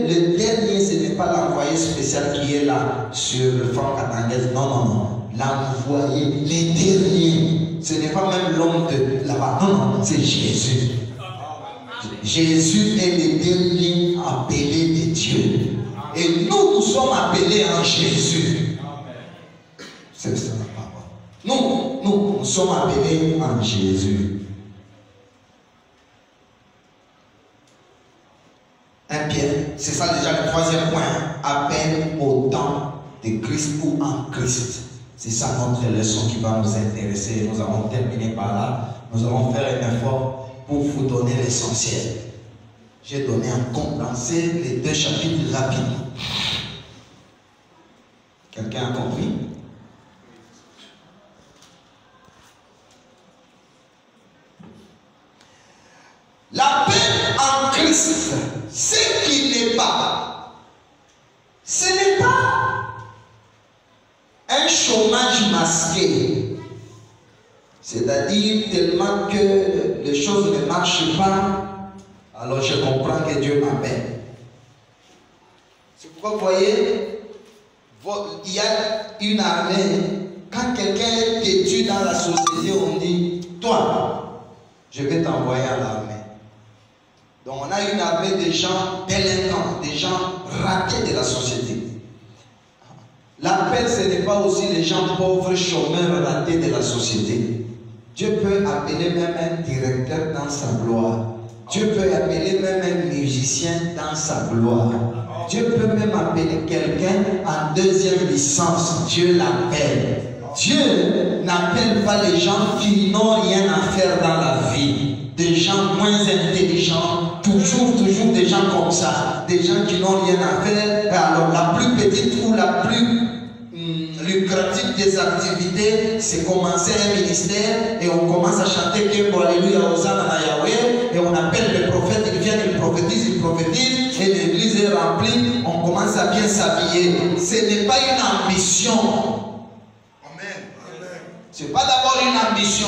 le dernier, ce n'est pas l'envoyé spécial qui est là sur le front catangaise. Non, non, non. L'envoyé, les derniers. Ce n'est pas même l'homme de là-bas. Non, non, c'est Jésus. Jésus est le dernier appelé de Dieu. Et nous, nous sommes appelés en Jésus. C'est ça la parole. Nous sommes appelés en Jésus. 1 Pierre, c'est ça déjà le troisième point. Appel au temps de Christ ou en Christ. C'est ça notre leçon qui va nous intéresser. Nous allons terminer par là. Nous allons faire un effort pour vous donner l'essentiel. J'ai donné un condensé les 2 chapitres rapidement. Quelqu'un a compris? L'appel en Christ, ce qui n'est pas, ce n'est pas un chômage masqué. C'est-à-dire tellement que les choses ne marchent pas, alors je comprends que Dieu m'appelle. C'est pourquoi vous voyez, il y a une armée. Quand quelqu'un est têtu dans la société, on dit, toi, je vais t'envoyer à l'armée. Donc on a une armée de gens délinquants, des gens ratés de la société. L'appel, ce n'est pas aussi les gens pauvres, chômeurs, ratés de la société. Dieu peut appeler même un directeur dans sa gloire. Dieu peut appeler même un musicien dans sa gloire. Dieu peut même appeler quelqu'un en 2e licence. Dieu l'appelle. Dieu n'appelle pas les gens qui n'ont rien à faire dans la vie. Des gens moins intelligents, toujours des gens comme ça. Des gens qui n'ont rien à faire. Alors la plus petite ou la plus lucrative des activités, c'est commencer un ministère et on commence à chanter que Alléluia, Hosanna à Yahweh, et on appelle les prophètes, ils viennent, ils prophétisent, et l'église est remplie, on commence à bien s'habiller. Ce n'est pas une ambition. Amen. Ce n'est pas d'abord une ambition.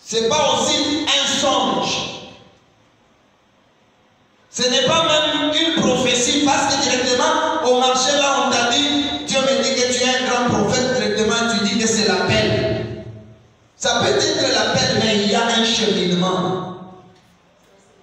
Ce n'est pas aussi un songe. Ce n'est pas même une prophétie, parce que directement au marché là on t'a dit, Dieu me dit que tu es un grand prophète, directement tu dis que c'est l'appel. Ça peut être l'appel, mais il y a un cheminement.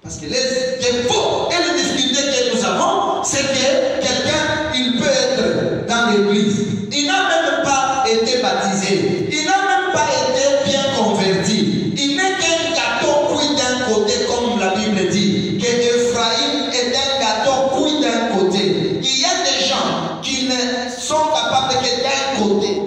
Parce que les défauts et les difficultés que nous avons, c'est que quelqu'un, il peut être dans l'église. Il n'a même pas été baptisé. Il n'a même pas été bien converti. Il n'est qu'un gâteau cuit d'un côté, comme la Bible dit. Que Ephraïm est un gâteau cuit d'un côté. Il y a des gens qui ne sont capables que d'un côté.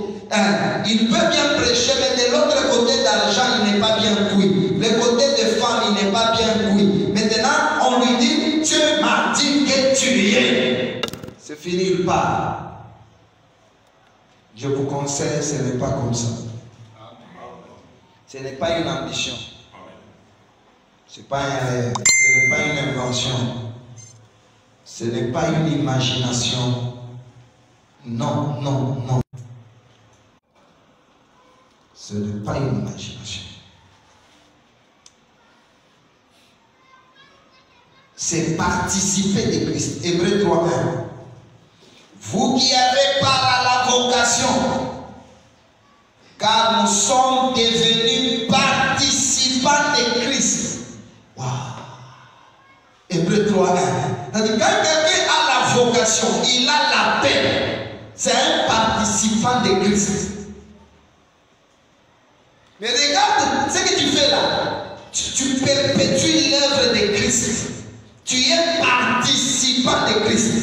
Il peut bien prêcher, mais de l'autre côté d'argent, il n'est pas bien cuit. Le côté de femme, il n'est pas bien cuit. Maintenant, on lui dit, Dieu m'a dit que tu y es. C'est fini, il part. Je vous conseille, ce n'est pas comme ça. Ce n'est pas une ambition. Ce n'est pas un rêve. Ce n'est pas une invention. Ce n'est pas une imagination. Non, non, non. Ce n'est pas une imagination. C'est participer de Christ. Hébreux 3:1. Vous qui avez part à la vocation, car nous sommes devenus participants de Christ. Wow. Hébreux 3, 1. C'est-à-dire, quand quelqu'un a la vocation, il a l'appel, c'est un participant de Christ. Mais regarde ce que tu fais là. Tu perpétues l'œuvre de Christ. Tu es participant de Christ.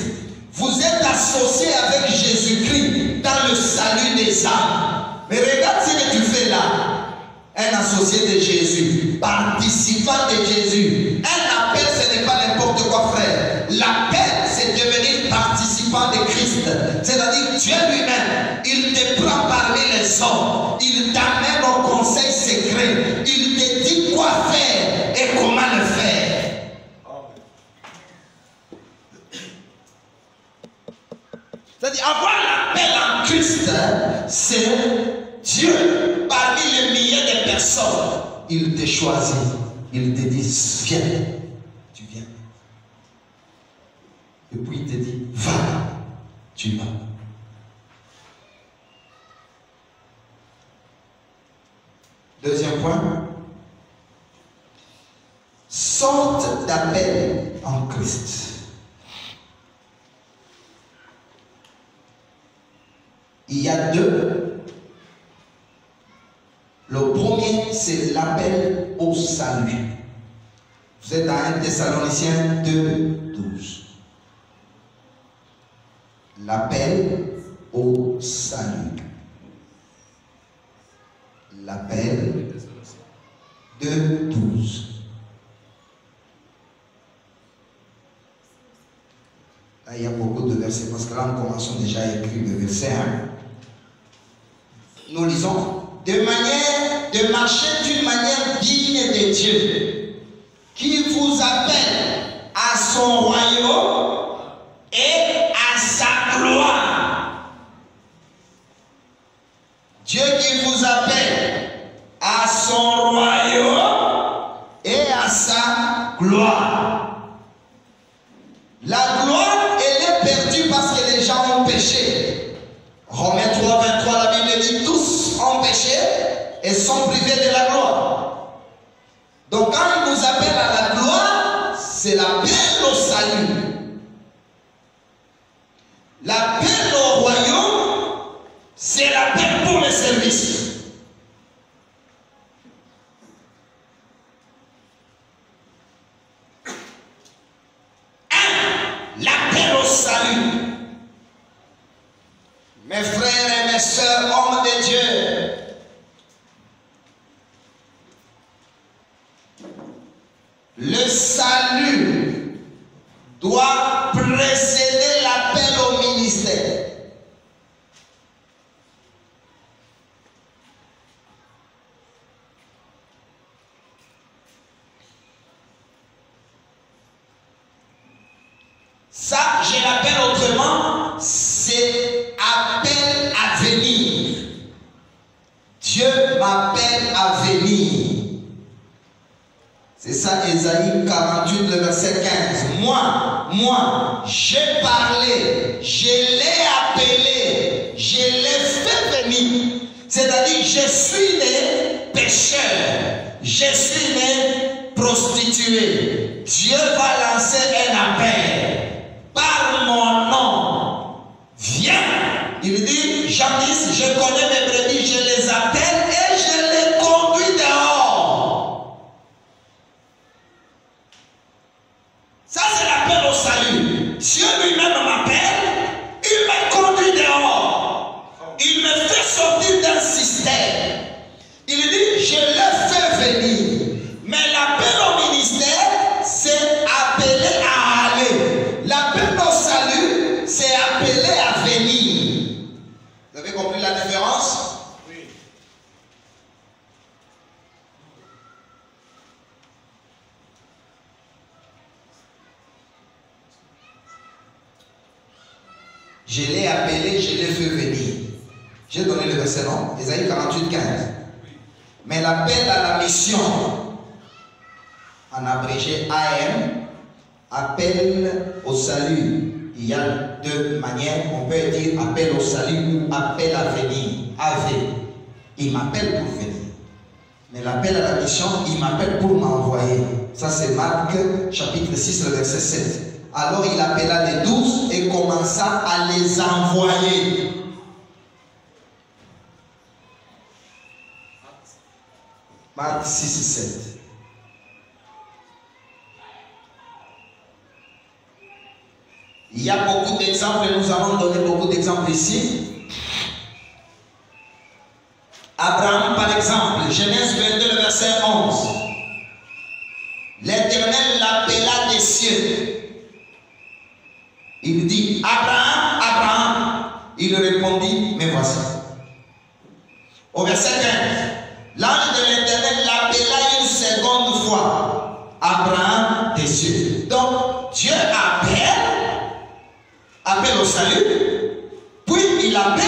Vous êtes associé avec Jésus-Christ dans le salut des âmes. Mais regarde ce que tu fais là. Un associé de Jésus, participant de Jésus. Un appel, ce n'est pas n'importe quoi, frère. L'appel, c'est devenir participant de Christ. C'est-à-dire Dieu lui-même, il te prend parmi les hommes. Il t'amène au conseil secret. Il te dit quoi faire et comment le faire. C'est-à-dire avoir l'appel en Christ, c'est Dieu parmi les milliers de personnes. Il te choisit. Il te dit, viens. Tu viens. Et puis il te dit, va. Tu vas. Deuxième point. Sorte d'appel en Christ. Il y a deux. Le premier, c'est l'appel au salut. Vous êtes dans 1 Thessaloniciens 2, 12. L'appel au salut. L'appel 2, 12. Là, il y a beaucoup de versets, parce que là, nous commençons déjà à écrire le verset 1. Nous lisons, de marcher d'une manière digne de Dieu, qui vous appelle à son royaume et à sa gloire. Dieu qui vous appelle à son royaume et à sa gloire. La gloire, elle est perdue parce que les gens ont péché. Romains 3, 23, la Bible dit, tous ont péché et sont privés de la gloire. Donc quand il nous appelle à la gloire, c'est l'appel au salut. L'appel au royaume, c'est l'appel pour le service. L'appel au salut. Mes frères et mes sœurs, hommes de Dieu, le salut doit précéder l'appel au ministère. Ça, je l'appelle autrement, c'est appel à venir. Dieu m'appelle à venir. C'est ça, Ésaïe 48, le verset 15. Moi, j'ai parlé, je l'ai appelé, je l'ai fait venir. C'est-à-dire, je suis né pécheur, je suis né prostitué. Dieu va lancer un appel. Par mon nom, viens. Il dit, Jean 10, je connais mes brebis, je les appelle et je les conduis dehors. Ça, c'est l'appel au salut. Dieu lui-même m'appelle, il me conduit dehors. Il me fait sortir d'un système. Il dit, je l'ai fait venir. Mais l'appel au ministère, c'est appeler à aller. L'appel au salut, c'est appeler à venir. Vous avez compris la différence? Oui. Je l'ai appelé, je l'ai fait venir. J'ai donné le verset, non? Ésaïe 48, 15. Mais l'appel à la mission, en abrégé AM, appel au salut. Il y a deux manières. On peut dire appel au salut ou appel à venir. AV. Il m'appelle pour venir. Mais l'appel à la mission, il m'appelle pour m'envoyer. Ça c'est Marc chapitre 6, le verset 7. Alors il appela les 12 et commença à les envoyer. Marc 6, 7. Il y a beaucoup d'exemples, nous allons donner beaucoup d'exemples ici. Abraham, par exemple, Genèse 22, le verset 11. L'Éternel l'appela des cieux. Il dit, Abraham, Abraham. Il répondit, me voici. Au verset 15, l'ange de l'Éternel l'appela une seconde fois. Abraham des cieux. Donc, Dieu appelle au salut, puis il appelle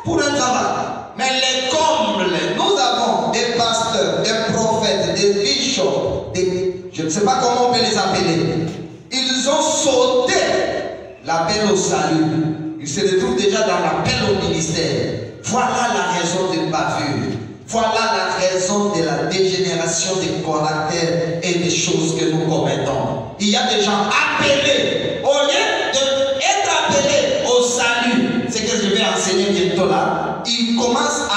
pour un travail. Mais les combles, nous avons des pasteurs, des prophètes, des bishops, je ne sais pas comment on peut les appeler. Ils ont sauté l'appel au salut. Ils se retrouvent déjà dans l'appel au ministère. Voilà la raison de bavure. Voilà la raison de la dégénération des caractères et des choses que nous commettons. Il y a des gens appelés, au lieu d'être appelés au salut, c'est que je vais enseigner bientôt là, ils commencent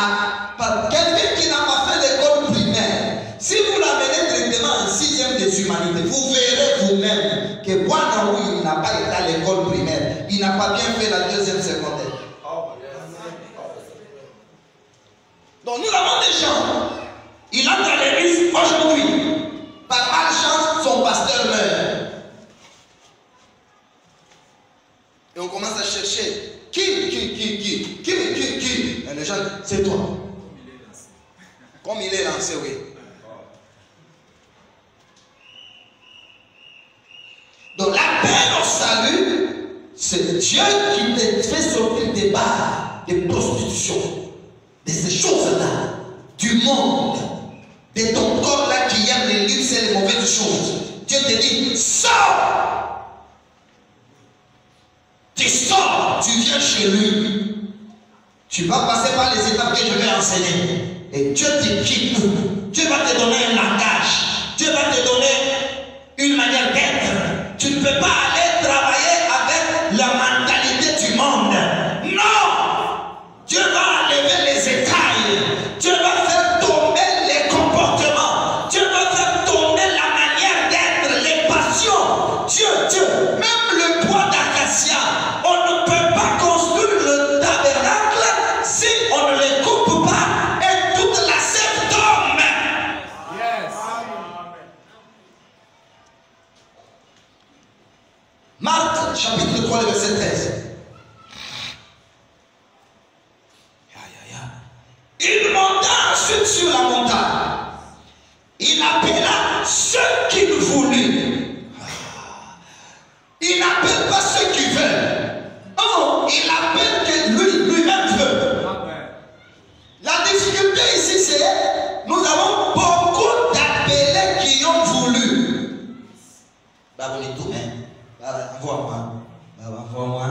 par quelqu'un qui n'a pas fait l'école primaire. Si vous l'amenez directement en 6e des humanités, vous verrez vous-même que Bois-Naoui n'a pas été à l'école primaire. Il n'a pas bien fait la 2e secondaire. Donc nous avons des gens, il entre à l'église aujourd'hui. Par malchance, son pasteur meurt. Et on commence à chercher. Qui? Et les gens, c'est toi. Comme il est lancé, oui. Donc l'appel au salut, c'est Dieu qui te fait sortir des bars, des prostitutions, de ces choses-là, du monde, de ton corps-là qui aime les luttes et les mauvaises choses. Dieu te dit, sors! Tu sors, tu viens chez lui. Tu vas passer par les étapes que je vais enseigner. Et Dieu te quitte. Dieu va te donner un langage. Dieu va te donner une manière d'être. Tu ne peux pas aller travailler avec la mentalité du monde. Non! Dieu va enlever les écailles. Dieu va faire tomber les comportements. Dieu va faire tomber la manière d'être, les passions. Dieu, même le bois d'acacia, on ne peut pas construire le tabernacle si on ne les coupe pas et toute la sève tombe. Yes. Marc chapitre 3, le verset 13. Il monta ensuite sur la montagne. Il appela ceux qu'il voulut. Il n'appelle pas ceux qui veulent. Oh, il appelle que lui-même veut. La difficulté ici, c'est nous avons beaucoup d'appelés qui ont voulu. Bah, vous tout, hein. Envoie-moi. Envoie-moi.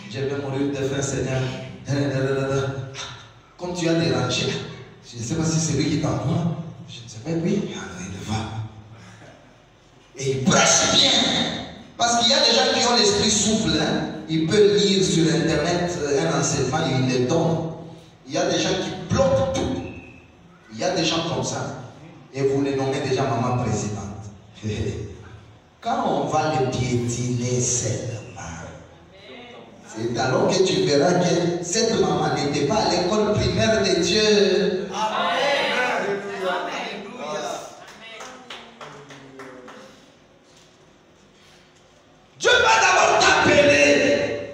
Je vais mourir de faim, Seigneur. Comme tu as dérangé, je ne sais pas si c'est lui qui t'envoie. Je ne sais pas, oui. Il le va. Et il prêche bien. Parce qu'il y a des gens qui ont l'esprit souple. Hein? Ils peuvent lire sur Internet un enseignement et ils le donnent. Il y a des gens qui bloquent tout. Il y a des gens comme ça. Et vous les nommez déjà maman présidente. Quand on va les piétiner seulement, c'est alors que tu verras que cette maman n'était pas à l'école primaire de Dieu. Amen. Dieu va d'abord t'appeler.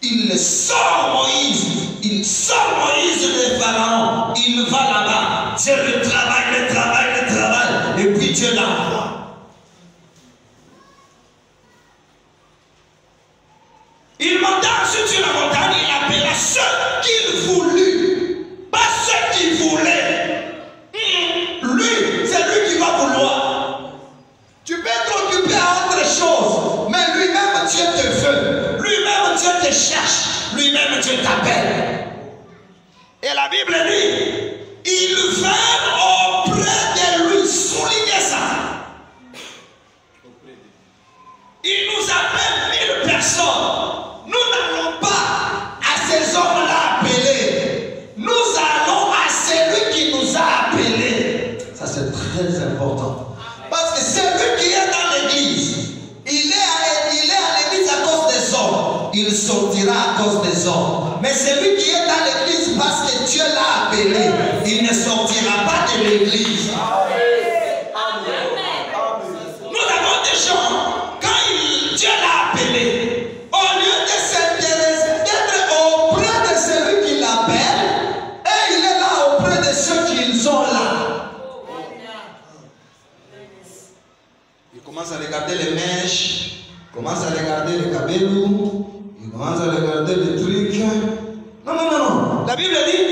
Il sort Moïse. Il sort Moïse de Pharaon. Il va là-bas. Dieu le travail. Et puis Dieu l'envoie. Il monta ensuite sur la montagne, il appela ceux qu'il voulut, pas ceux qui voulaient. c'est très important. Parce que celui qui est dans l'église, il est à l'église à cause des hommes. Il sortira à cause des hommes. Mais celui qui est dans l'église parce que Dieu l'a appelé, il ne sortira pas de l'église. Nous avons des gens, quand Dieu l'a appelé, au lieu de s'intéresser, d'être auprès de celui qui l'appelle, et il est là auprès de ceux qui sont là. Il commence à regarder les mèches, commence à regarder les cabellous, il commence à regarder les trucs. Non, non, non, non. La Bible dit,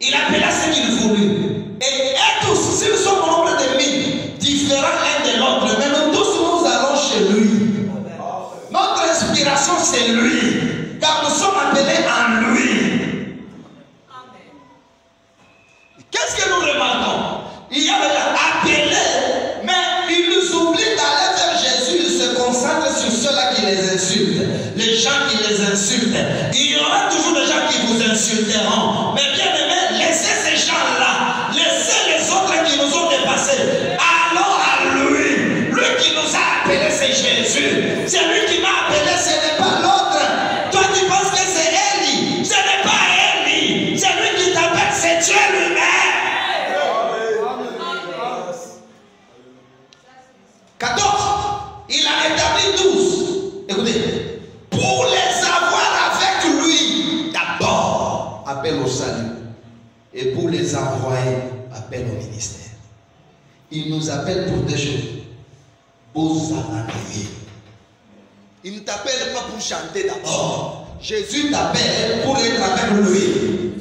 il appela ce qu'il voulut. Et tous, si nous sommes au nombre de 1000, différents l'un de l'autre, mais nous tous nous allons chez lui. Notre inspiration c'est lui, car nous sommes appelés en lui. Qu'est-ce que nous remarquons? Il y a appelés, mais ils nous oublient d'aller vers Jésus, ils se concentrent sur ceux-là qui les insultent, les gens qui les insultent. Il y aura toujours des gens qui vous insulteront, mais bien aimé, laissez ces gens-là, laissez les autres qui nous ont dépassés. Allons à lui, lui qui nous a appelés, c'est Jésus. C'est lui qui m'a appelé, ce n'est pas l'autre. Toi tu penses que c'est Élie, ce n'est pas Élie, c'est lui qui t'appelle, c'est Dieu lui-même. 14, il a établi 12. Écoutez, pour les avoir avec lui, d'abord, appel au salut. Et pour les envoyer, appel au ministère. Il nous appelle pour des choses. Aux amanés. Il ne t'appelle pas pour chanter d'abord. Jésus t'appelle pour être avec lui.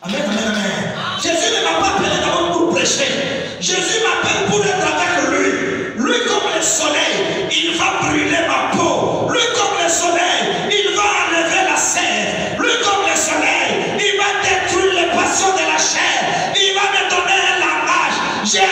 Amen, amen, amen. Jésus ne m'a pas appelé d'abord pour prêcher. Jésus m'appelle pour être avec lui. Lui comme le soleil, il va brûler ma peau. Lui comme le soleil, il va enlever la sève. Lui comme le soleil, il va détruire les passions de la chair. Il va me donner un langage. J'ai